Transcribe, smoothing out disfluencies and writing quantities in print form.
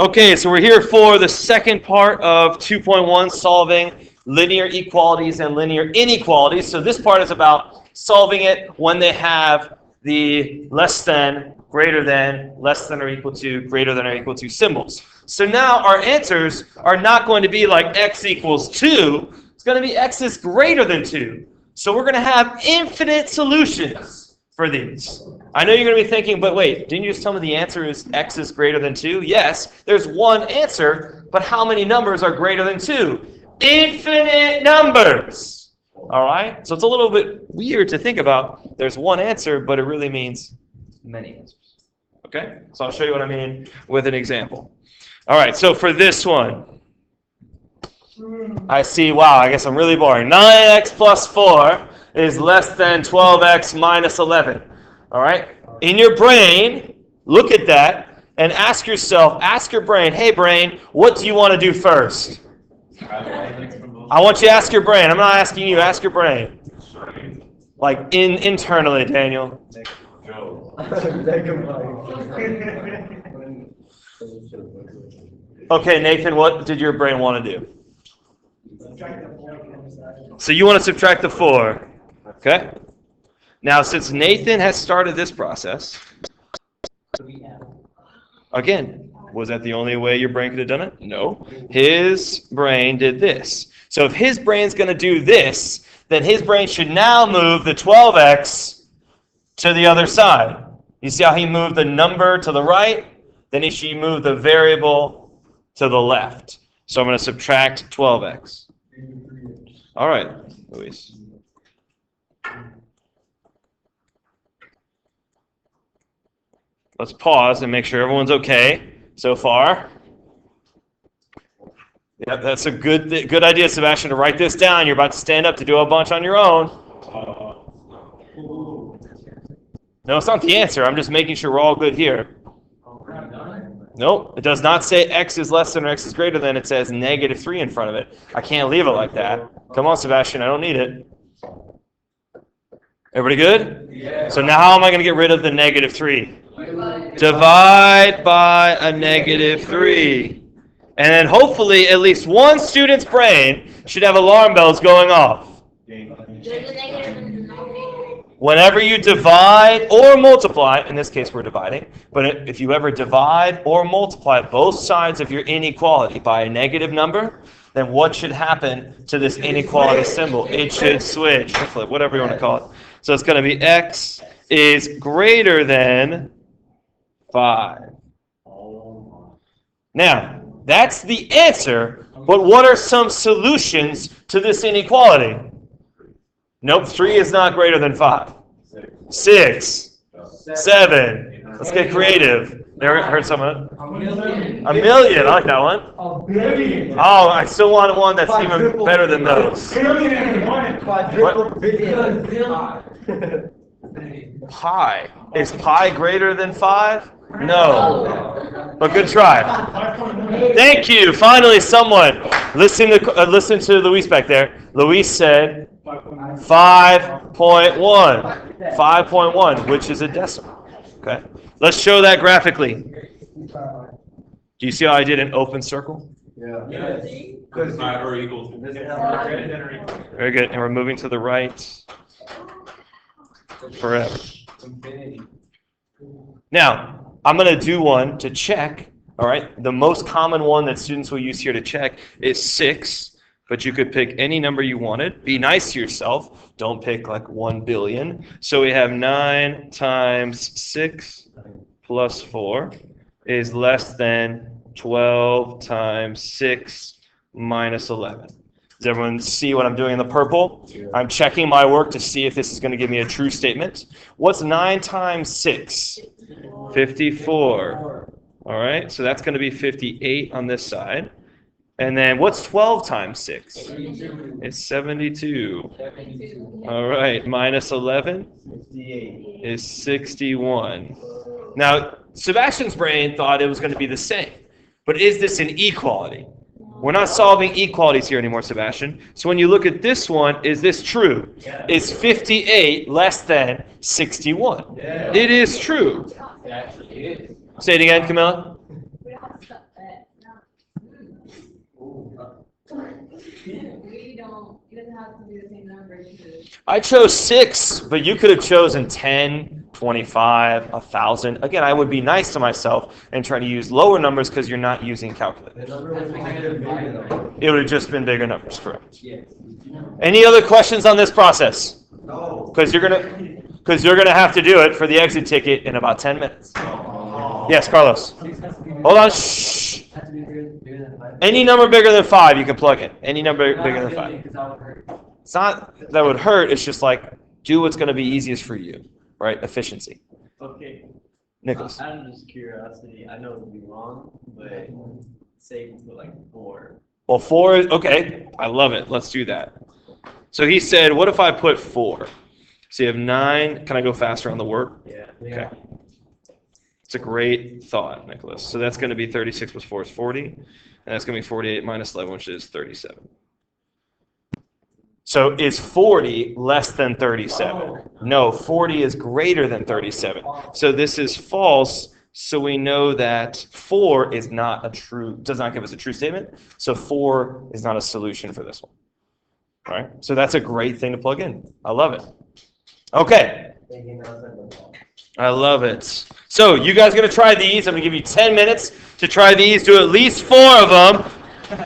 Okay, so we're here for the second part of 2.1, solving linear equalities and linear inequalities. So this part is about solving it when they have the less than, greater than, less than or equal to, greater than or equal to symbols. So now our answers are not going to be like x equals 2. It's going to be x is greater than 2. So we're going to have infinite solutions for these. I know you're going to be thinking, but wait, didn't you just tell me the answer is x is greater than 2? Yes, there's one answer, but how many numbers are greater than 2? Infinite numbers! All right? So it's a little bit weird to think about. There's one answer, but it really means many answers. Okay? So I'll show you what I mean with an example. All right, so for this one, I see, wow, I guess I'm really boring. 9x plus 4 is less than 12x minus 11. All right? In your brain, look at that and ask yourself, ask your brain, hey brain, what do you want to do first? I want you to ask your brain. I'm not asking you, ask your brain. Like internally, Daniel. Okay, Nathan, what did your brain want to do? So you want to subtract the 4. Okay? Now, since Nathan has started this process, again, was that the only way your brain could have done it? No. His brain did this. So if his brain's going to do this, then his brain should now move the 12x to the other side. You see how he moved the number to the right? Then he should move the variable to the left. So I'm going to subtract 12x. All right, Luis. Let's pause and make sure everyone's okay so far. Yep, that's a good idea, Sebastian, to write this down. You're about to stand up to do a bunch on your own. No, it's not the answer. I'm just making sure we're all good here. Nope, it does not say x is less than or x is greater than. It says -3 in front of it. I can't leave it like that. Come on, Sebastian, I don't need it. Everybody good? Yeah. So now how am I going to get rid of the -3? Divide by a -3. And then hopefully at least one student's brain should have alarm bells going off. Whenever you divide or multiply, in this case we're dividing, but if you ever divide or multiply both sides of your inequality by a negative number, then what should happen to this inequality symbol? It should switch, or flip, whatever you want to call it. So it's going to be x is greater than 5. Now, that's the answer, but what are some solutions to this inequality? Nope, 3 is not greater than 5. 6. 7. Let's get creative. Never heard someone. A million. I like that one. A billion. Oh, I still want one that's even better than those. Pi. Is pi greater than 5? No. But good try. Thank you. Finally, someone. Listen to Luis back there. Luis said 5.1. 5.1, which is a decimal. Okay. Let's show that graphically. Do you see how I did an open circle? Yeah. Because 5 or equal to. Very good. And we're moving to the right forever. Now, I'm going to do one to check. All right. The most common one that students will use here to check is 6. But you could pick any number you wanted. Be nice to yourself. Don't pick like 1 billion. So we have 9 times 6 plus 4 is less than 12 times 6 minus 11. Does everyone see what I'm doing in the purple? I'm checking my work to see if this is going to give me a true statement. What's 9 times 6? 54. All right, so that's going to be 58 on this side. And then what's 12 times 6? It's 72. All right, minus 11 is 61. Now, Sebastian's brain thought it was going to be the same. But is this an equality? We're not solving equalities here anymore, Sebastian. So when you look at this one, is this true? Is 58 less than 61? It is true. Say it again, Camilla. have to be the same number. I chose 6, but you could have chosen 10, 25, 1,000. Again, I would be nice to myself and try to use lower numbers because you're not using calculators. It would have just been bigger numbers, correct? Any other questions on this process? No. Because you're gonna have to do it for the exit ticket in about 10 minutes. Yes, Carlos. Hold on. Shh. Any number bigger than 5, you can plug in. Any number bigger than 5. It's not that would hurt. It's just like do what's going to be easiest for you, right? Efficiency. Okay. Nicholas. Out of just curiosity, I know it would be wrong, but say you put like 4. Well, 4 is okay. I love it. Let's do that. So he said, what if I put 4? So you have 9. Can I go faster on the word? Yeah. Okay. It's a great thought, Nicholas. So that's going to be 36 plus 4 is 40. And that's going to be 48 minus 11, which is 37. So is 40 less than 37? No, 40 is greater than 37. So this is false. So we know that 4 is not does not give us a true statement. So 4 is not a solution for this one. All right. So that's a great thing to plug in. I love it. Okay. I love it. So you guys are going to try these. I'm going to give you 10 minutes to try these. Do at least 4 of them.